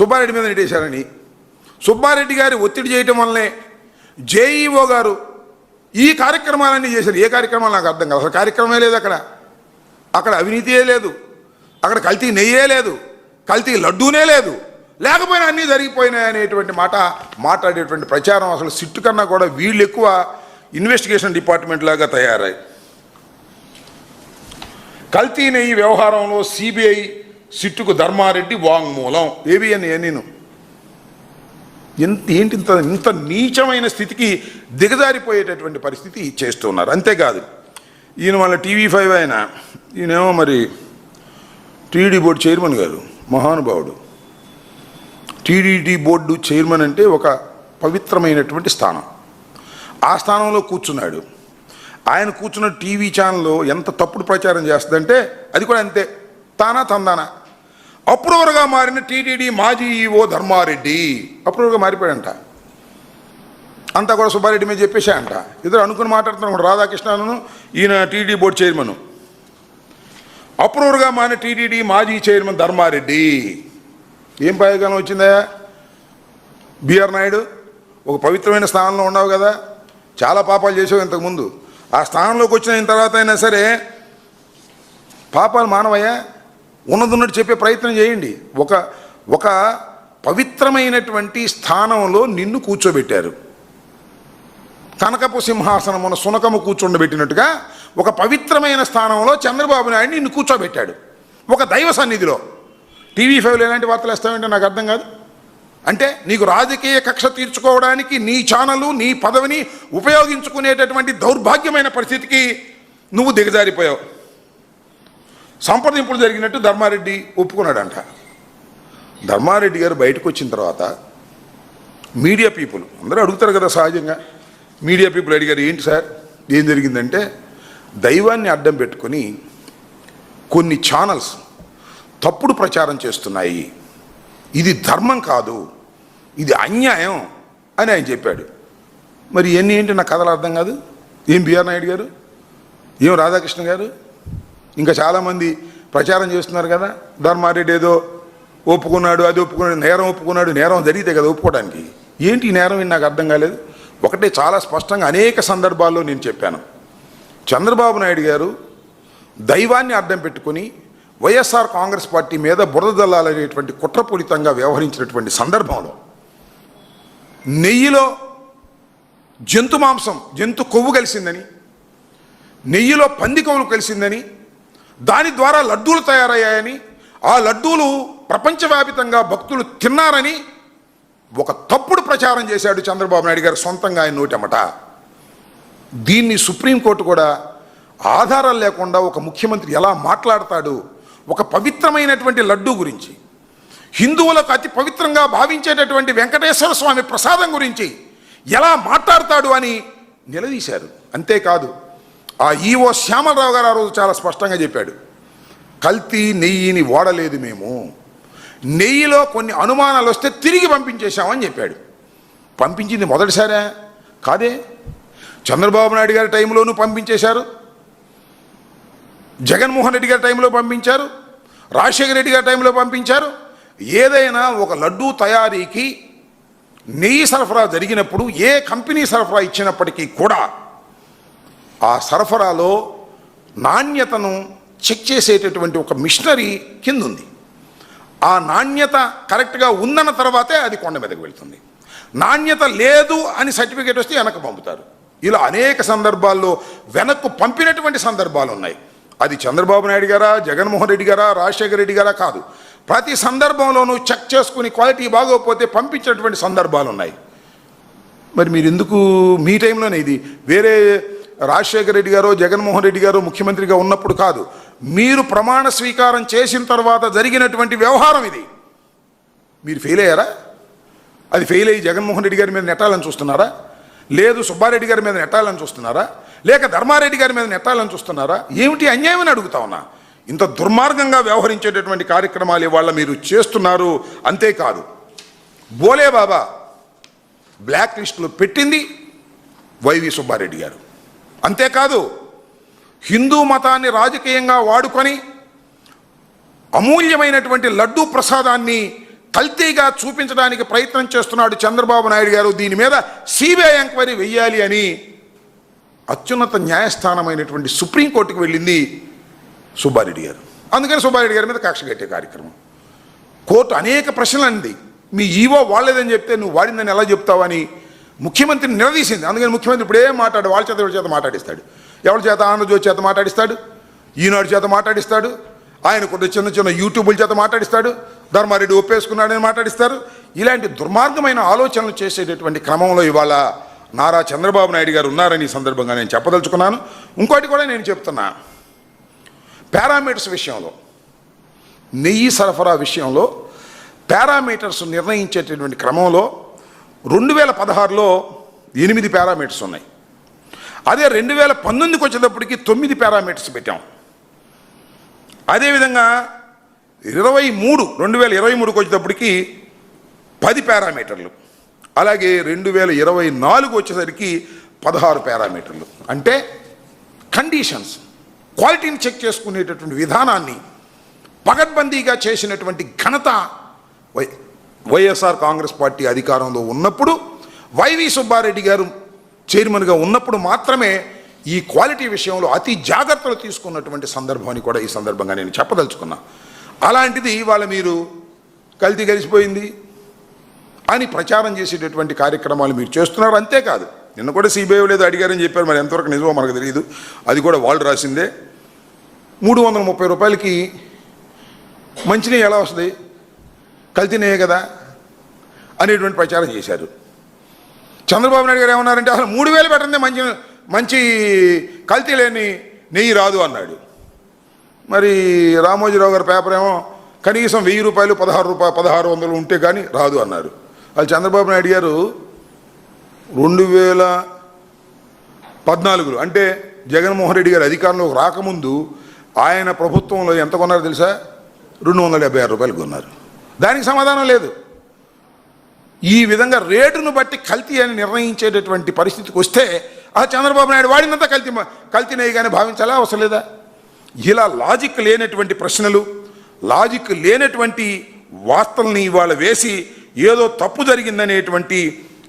సుబ్బారెడ్డి మీద నెట్టేశారని. సుబ్బారెడ్డి గారి ఒత్తిడి చేయటం వల్లనే జేఈఓ గారు ఈ కార్యక్రమాలన్నీ చేశారు. ఏ కార్యక్రమాలు నాకు అర్థం కాదు. అసలు కార్యక్రమమే లేదు అక్కడ అవినీతియే లేదు, అక్కడ కల్తీ నెయ్యే లేదు, కల్తీ లడ్డూనే లేదు, లేకపోయినా అన్నీ జరిగిపోయినాయి అనేటువంటి మాట మాట్లాడేటువంటి ప్రచారం అసలు సిట్టు కన్నా కూడా వీళ్ళు ఎక్కువ ఇన్వెస్టిగేషన్ డిపార్ట్మెంట్ లాగా తయారై కల్తీ నెయ్యి వ్యవహారంలో సిబిఐ సిట్టుకు ధర్మారెడ్డి వాంగ్మూలం ఏబిఎన్ నేను ఇంత నీచమైన స్థితికి దిగజారిపోయేటటువంటి పరిస్థితి చేస్తున్నారు. అంతేకాదు ఈయన వాళ్ళ TV5 ఈయనేమో మరి టీడీ బోర్డు చైర్మన్ గారు, మహానుభావుడు. టీడీడీ బోర్డు చైర్మన్ అంటే ఒక పవిత్రమైనటువంటి స్థానం. ఆ స్థానంలో కూర్చున్నాడు. ఆయన కూర్చున్న టీవీ ఛానల్లో ఎంత తప్పుడు ప్రచారం చేస్తుందంటే అది కూడా అంతే, తందానా. అప్రూవర్గా మారిన టీటీడీ మాజీ ఈఓ ధర్మారెడ్డి అప్రూవర్గా మారిపోయాడంట. అంతా కూడా సుబ్బారెడ్డి మీద చెప్పేశాయంట. ఇద్దరు అనుకుని మాట్లాడుతున్నాడు, రాధాకృష్ణను ఈయన టీడీ బోర్డు చైర్మన్. అప్రూవర్గా మారిన టీటీడీ మాజీ చైర్మన్ ధర్మారెడ్డి. ఏం ప్రయోజనం వచ్చిందా? బిఆర్ నాయుడు ఒక పవిత్రమైన స్థానంలో ఉన్నావు కదా, చాలా పాపాలు చేసావు ఇంతకుముందు. ఆ స్థానంలోకి వచ్చిన తర్వాత అయినా సరే పాపాలు మానవయ్యా, ఉన్నదున్నట్టు చెప్పే ప్రయత్నం చేయండి. ఒక పవిత్రమైనటువంటి స్థానంలో నిన్ను కూర్చోబెట్టారు. కనకపు సింహాసనమున సునకము కూర్చోబెట్టినట్టుగా ఒక పవిత్రమైన స్థానంలో చంద్రబాబు నాయుడు నిన్ను కూర్చోబెట్టాడు, ఒక దైవ సన్నిధిలో. TV5లో ఎలాంటి వార్తలు వేస్తామంటే నాకు అర్థం కాదు. అంటే నీకు రాజకీయ కక్ష తీర్చుకోవడానికి నీ ఛానలు నీ పదవిని ఉపయోగించుకునేటటువంటి దౌర్భాగ్యమైన పరిస్థితికి నువ్వు దిగజారిపోయావు. సంప్రదింపులు జరిగినట్టు ధర్మారెడ్డి ఒప్పుకున్నాడంట. ధర్మారెడ్డి గారు బయటకు వచ్చిన తర్వాత మీడియా పీపుల్ అందరూ అడుగుతారు కదా సహజంగా. మీడియా పీపుల్ అడిగారు, ఏంటి సార్ ఏం జరిగిందంటే, దైవాన్ని అడ్డం పెట్టుకొని కొన్ని ఛానల్స్ తప్పుడు ప్రచారం చేస్తున్నాయి, ఇది ధర్మం కాదు, ఇది అన్యాయం అని ఆయన చెప్పాడు. మరి ఇవన్నీ ఏంటి నాకు కథలు అర్థం కాదు. ఏం బిఆర్ నాయుడు గారు, ఏం రాధాకృష్ణ గారు, ఇంకా చాలామంది ప్రచారం చేస్తున్నారు కదా, ధర్మారెడ్డి ఏదో ఒప్పుకున్నాడు, అది ఒప్పుకున్నాడు, నేరం ఒప్పుకున్నాడు. నేరం జరిగితే కదా ఒప్పుకోవడానికి. ఏంటి ఈ నేరం నాకు అర్థం కాలేదు. ఒకటే చాలా స్పష్టంగా అనేక సందర్భాల్లో నేను చెప్పాను, చంద్రబాబు నాయుడు గారు దైవాన్ని అడ్డం పెట్టుకుని వైఎస్ఆర్ కాంగ్రెస్ పార్టీ మీద బురద జల్లాలనేటువంటి కుట్రపూరితంగా వ్యవహరించినటువంటి సందర్భంలో నెయ్యిలో జంతు మాంసం, జంతు కొవ్వు కలిసిందని, నెయ్యిలో పంది కొవ్వు కలిసిందని, దాని ద్వారా లడ్డూలు తయారయ్యాయని, ఆ లడ్డూలు ప్రపంచవ్యాపితంగా భక్తులు తిన్నారని ఒక తప్పుడు ప్రచారం చేశాడు చంద్రబాబు నాయుడు గారు సొంతంగా ఆయన నోటెమ్మట. దీన్ని సుప్రీంకోర్టు కూడా ఆధారాలు లేకుండా ఒక ముఖ్యమంత్రి ఎలా మాట్లాడతాడు, ఒక పవిత్రమైనటువంటి లడ్డూ గురించి, హిందువులకు అతి పవిత్రంగా భావించేటటువంటి వెంకటేశ్వర స్వామి ప్రసాదం గురించి ఎలా మాట్లాడతాడు అని నిలదీశారు. అంతేకాదు ఆ ఈఓ శ్యామలరావు గారు ఆ రోజు చాలా స్పష్టంగా చెప్పాడు, కల్తీ నెయ్యిని వాడలేదు మేము, నెయ్యిలో కొన్ని అనుమానాలు వస్తే తిరిగి పంపించేశామని చెప్పాడు. పంపించింది మొదటిసారా? కాదే, చంద్రబాబు నాయుడు గారి టైంలోనూ పంపించేశారు, జగన్మోహన్ రెడ్డి గారి టైంలో పంపించారు, రాజశేఖర రెడ్డి గారి టైంలో పంపించారు. ఏదైనా ఒక లడ్డూ తయారీకి నెయ్యి సరఫరా జరిగినప్పుడు ఏ కంపెనీ సరఫరా ఇచ్చినప్పటికీ కూడా ఆ సరఫరాలో నాణ్యతను చెక్ చేసేటటువంటి ఒక మిషనరీ కింద ఉంది. ఆ నాణ్యత కరెక్ట్గా ఉందన్న తర్వాతే అది కొండ మీదకి వెళ్తుంది. నాణ్యత లేదు అని సర్టిఫికేట్ వస్తే వెనక్కి పంపుతారు. ఇలా అనేక సందర్భాల్లో వెనక్కు పంపినటువంటి సందర్భాలు ఉన్నాయి. అది చంద్రబాబు నాయుడు గారా, జగన్మోహన్ రెడ్డి గారా, రాజశేఖర రెడ్డి గారా కాదు, ప్రతి సందర్భంలోనూ చెక్ చేసుకుని క్వాలిటీ బాగోకపోతే పంపించినటువంటి సందర్భాలు ఉన్నాయి. మరి మీరు ఎందుకు మీ టైంలోనే, ఇది వేరే రాజశేఖర రెడ్డి గారు జగన్మోహన్ రెడ్డి గారు ముఖ్యమంత్రిగా ఉన్నప్పుడు కాదు, మీరు ప్రమాణ స్వీకారం చేసిన తర్వాత జరిగినటువంటి వ్యవహారం ఇది. మీరు ఫెయిల్ అయ్యారా? అది ఫెయిల్ అయ్యి జగన్మోహన్ రెడ్డి గారి మీద నెట్టాలని చూస్తున్నారా? లేదు సుబ్బారెడ్డి గారి మీద నెట్టాలని చూస్తున్నారా? లేక ధర్మారెడ్డి గారి మీద నెట్టాలని చూస్తున్నారా? ఏమిటి అన్యాయం అని అడుగుతా ఉన్నా. ఇంత దుర్మార్గంగా వ్యవహరించేటటువంటి కార్యక్రమాలు ఇవాళ మీరు చేస్తున్నారు. అంతేకాదు బోలే బాబా బ్లాక్ లిస్టులో పెట్టింది వైవి సుబ్బారెడ్డి గారు. అంతేకాదు హిందూ మతాన్ని రాజకీయంగా వాడుకొని అమూల్యమైనటువంటి లడ్డూ ప్రసాదాన్ని కల్తీగా చూపించడానికి ప్రయత్నం చేస్తున్నాడు చంద్రబాబు నాయుడు గారు. దీని మీద సిబిఐ ఎంక్వైరీ వెయ్యాలి అని అత్యున్నత న్యాయస్థానమైనటువంటి సుప్రీంకోర్టుకు వెళ్ళింది సుబ్బారెడ్డి గారు. అందుకని సుబ్బారెడ్డి గారి మీద కక్ష కట్టే కార్యక్రమం. కోర్టు అనేక ప్రశ్నలు అంది. మీ ఈవో వాడలేదని చెప్తే నువ్వు వాడిందని ఎలా చెప్తావని ముఖ్యమంత్రిని నిలదీసింది. అందుకని ముఖ్యమంత్రి ఇప్పుడు ఏం మాట్లాడు, వాళ్ళ చేత ఎవరి చేత మాట్లాడిస్తాడు, ఎవరి చేత ఆంధ్రజ్యోతి చేత మాట్లాడిస్తాడు, ఈనాడు చేత మాట్లాడిస్తాడు, ఆయన కొన్ని చిన్న చిన్న యూట్యూబుల చేత మాట్లాడిస్తాడు, ధర్మారెడ్డి ఒప్పేసుకున్నాడని మాట్లాడిస్తారు. ఇలాంటి దుర్మార్గమైన ఆలోచనలు చేసేటటువంటి క్రమంలో ఇవాళ నారా చంద్రబాబు నాయుడు గారు ఉన్నారని ఈ సందర్భంగా నేను చెప్పదలుచుకున్నాను. ఇంకోటి కూడా నేను చెప్తున్నా, పారామీటర్స్ విషయంలో, నెయ్యి సరఫరా విషయంలో పారామీటర్స్ నిర్ణయించేటటువంటి క్రమంలో 2016లో 8 పారామీటర్స్ ఉన్నాయి. అదే 2019కి వచ్చేటప్పటికి 9 పారామీటర్స్ పెట్టాం. అదేవిధంగా 2023కి వచ్చేటప్పటికి 10 పారామీటర్లు, అలాగే 2024 వచ్చేసరికి 16 పారామీటర్లు. అంటే కండిషన్స్, క్వాలిటీని చెక్ చేసుకునేటటువంటి విధానాన్ని పగడ్బందీగా చేసినటువంటి ఘనత వైఎస్ఆర్ కాంగ్రెస్ పార్టీ అధికారంలో ఉన్నప్పుడు, వైవి సుబ్బారెడ్డి గారు చైర్మన్గా ఉన్నప్పుడు మాత్రమే ఈ క్వాలిటీ విషయంలో అతి జాగ్రత్తలు తీసుకున్నటువంటి సందర్భాన్ని కూడా ఈ సందర్భంగా నేను చెప్పదలుచుకున్నా. అలాంటిది ఇవాళ మీరు కల్తీ కలిసిపోయింది అని ప్రచారం చేసేటటువంటి కార్యక్రమాలు మీరు చేస్తున్నారు. అంతేకాదు, నిన్న కూడా సిబిఐ లేదు అడిగారని చెప్పారు. మరి ఎంతవరకు నిజమో మనకు తెలియదు, అది కూడా వాళ్ళు రాసిందే. 330 రూపాయలకి మంచినీళ్ళు ఎలా వస్తుంది, కల్తీనే కదా అనేటువంటి ప్రచారం చేశారు. చంద్రబాబు నాయుడు గారు ఏమన్నారంటే అసలు 3000 పెట్టందే మంచి కల్తీ లేని నెయ్యి రాదు అన్నాడు. మరి రామోజీరావు గారి పేపర్ ఏమో కనీసం 1000 రూపాయలు 1600 ఉంటే కానీ రాదు అన్నారు. వాళ్ళు చంద్రబాబు నాయుడు గారు 2014 అంటే జగన్మోహన్ రెడ్డి గారు అధికారంలోకి రాకముందు ఆయన ప్రభుత్వంలో ఎంత కొన్నారో తెలుసా? 276 రూపాయలు కొన్నారు. దానికి సమాధానం లేదు. ఈ విధంగా రేటును బట్టి కల్తీ అని నిర్ణయించేటటువంటి పరిస్థితికి వస్తే ఆ చంద్రబాబు నాయుడు వాడినంత కల్తీ నెయ్యిగానే భావించాలా, అవసరం లేదా? ఇలా లాజిక్ లేనటువంటి ప్రశ్నలు, లాజిక్ లేనటువంటి వార్తల్ని ఇవాళ వేసి ఏదో తప్పు జరిగిందనేటువంటి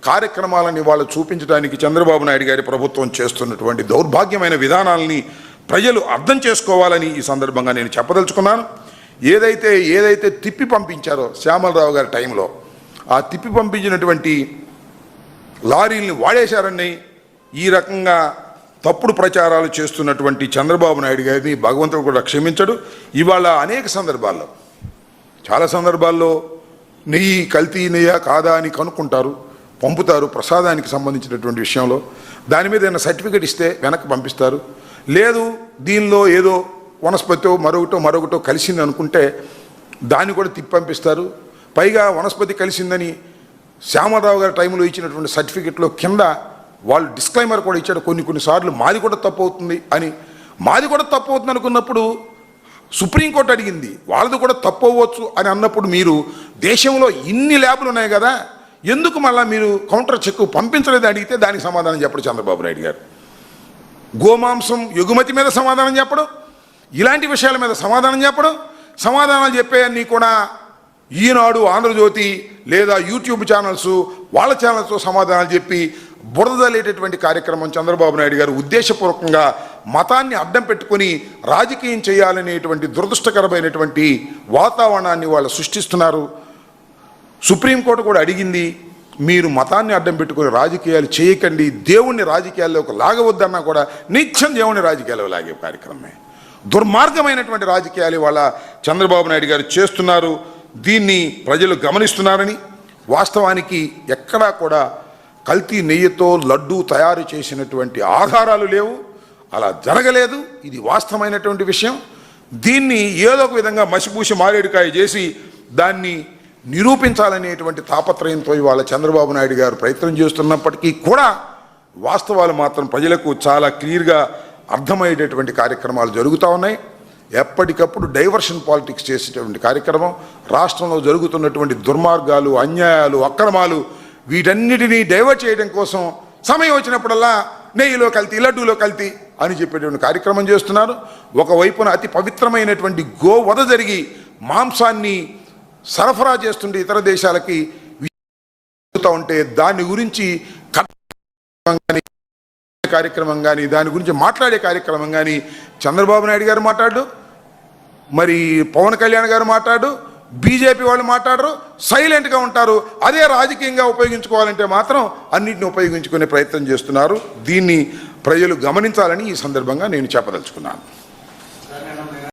కార్యక్రమాలని వాళ్ళు చూపించడానికి చంద్రబాబు నాయుడు గారి ప్రభుత్వం చేస్తున్నటువంటి దౌర్భాగ్యమైన విధానాలని ప్రజలు అర్థం చేసుకోవాలని ఈ సందర్భంగా నేను చెప్పదలుచుకున్నాను. ఏదైతే తిప్పి పంపించారో శ్యామలరావు గారి టైంలో, ఆ తిప్పి పంపించినటువంటి లారీల్ని వాడేశారని ఈ రకంగా తప్పుడు ప్రచారాలు చేస్తున్నటువంటి చంద్రబాబు నాయుడు గారిని భగవంతుడు కూడా క్షమించడు. ఇవాళ అనేక సందర్భాల్లో, చాలా సందర్భాల్లో నెయ్యి కల్తీ నెయ్యా కాదా అని కనుక్కుంటారు, పంపుతారు. ప్రసాదానికి సంబంధించినటువంటి విషయంలో దాని మీద ఏదైనా సర్టిఫికేట్ ఇస్తే వెనక్కి పంపిస్తారు. లేదు దీనిలో ఏదో వనస్పతితో మరొకటో కలిసింది అనుకుంటే దాన్ని కూడా తిప్పి పంపిస్తారు. పైగా వనస్పతి కలిసిందని శ్యామరావు గారి టైంలో ఇచ్చినటువంటి సర్టిఫికెట్లో కింద వాళ్ళు డిస్క్లైమర్ కూడా ఇచ్చాడు, కొన్నిసార్లు మాది కూడా తప్పు అవుతుంది అని. మాది కూడా తప్పు అవుతుంది అనుకున్నప్పుడు సుప్రీంకోర్టు అడిగింది, వాళ్ళది కూడా తప్పు అవ్వచ్చు అని అన్నప్పుడు మీరు దేశంలో ఇన్ని ల్యాబ్లు ఉన్నాయి కదా, ఎందుకు మళ్ళీ మీరు కౌంటర్ చెక్ పంపించలేదు అడిగితే దానికి సమాధానం చెప్పడు చంద్రబాబు నాయుడు గారు. గోమాంసం ఎగుమతి మీద సమాధానం చెప్పడం, ఇలాంటి విషయాల మీద సమాధానం చెప్పడం, సమాధానాలు చెప్పేయన్నీ కూడా ఈనాడు, ఆంధ్రజ్యోతి లేదా యూట్యూబ్ ఛానల్స్ వాళ్ళ ఛానల్స్తో సమాధానాలు చెప్పి బురదలేటటువంటి కార్యక్రమం చంద్రబాబు నాయుడు గారు ఉద్దేశపూర్వకంగా మతాన్ని అడ్డం పెట్టుకొని రాజకీయం చేయాలనేటువంటి దురదృష్టకరమైనటువంటి వాతావరణాన్ని వాళ్ళు సృష్టిస్తున్నారు. సుప్రీంకోర్టు కూడా అడిగింది, మీరు మతాన్ని అడ్డం పెట్టుకుని రాజకీయాలు చేయకండి, దేవుణ్ణి రాజకీయాల్లోకి లాగవద్దన్నా కూడా నిత్యం దేవుణ్ణి రాజకీయాల్లో లాగే కార్యక్రమమే. దుర్మార్గమైనటువంటి రాజకీయాలు ఇవాళ చంద్రబాబు నాయుడు గారు చేస్తున్నారు. దీన్ని ప్రజలు గమనిస్తున్నారని, వాస్తవానికి ఎక్కడా కూడా కల్తీ నెయ్యితో లడ్డూ తయారు చేసినటువంటి ఆధారాలు లేవు, అలా జరగలేదు. ఇది వాస్తవమైనటువంటి విషయం. దీన్ని ఏదో ఒక విధంగా మసిపూసి మారేడుకాయ చేసి దాన్ని నిరూపించాలనేటువంటి తాపత్రయంతో ఇవాళ చంద్రబాబు నాయుడు గారు ప్రయత్నం చేస్తున్నప్పటికీ కూడా వాస్తవాలు మాత్రం ప్రజలకు చాలా క్లియర్గా అర్థమయ్యేటటువంటి కార్యక్రమాలు జరుగుతూ ఉన్నాయి. ఎప్పటికప్పుడు డైవర్షన్ పాలిటిక్స్ చేసేటువంటి కార్యక్రమం, రాష్ట్రంలో జరుగుతున్నటువంటి దుర్మార్గాలు, అన్యాయాలు, అక్రమాలు వీటన్నిటినీ డైవర్ట్ చేయడం కోసం సమయం వచ్చినప్పుడల్లా నెయ్యిలో కల్తీ, లడ్డూలో కల్తీ అని చెప్పేటువంటి కార్యక్రమం చేస్తున్నారు. ఒకవైపున అతి పవిత్రమైనటువంటి గోవధ జరిగి మాంసాన్ని సరఫరా చేస్తుంటే ఇతర దేశాలకి ఉంటే దాని గురించి కార్యక్రమం కానీ దాని గురించి మాట్లాడే కార్యక్రమం కానీ చంద్రబాబు నాయుడు గారు మాట్లాడు, మరి పవన్ కళ్యాణ్ గారు మాట్లాడు, బీజేపీ వాళ్ళు మాట్లాడరు, సైలెంట్గా ఉంటారు. అదే రాజకీయంగా ఉపయోగించుకోవాలంటే మాత్రం అన్నింటిని ఉపయోగించుకునే ప్రయత్నం చేస్తున్నారు. దీన్ని ప్రజలు గమనించాలని ఈ సందర్భంగా నేను చెప్పదలుచుకున్నాను.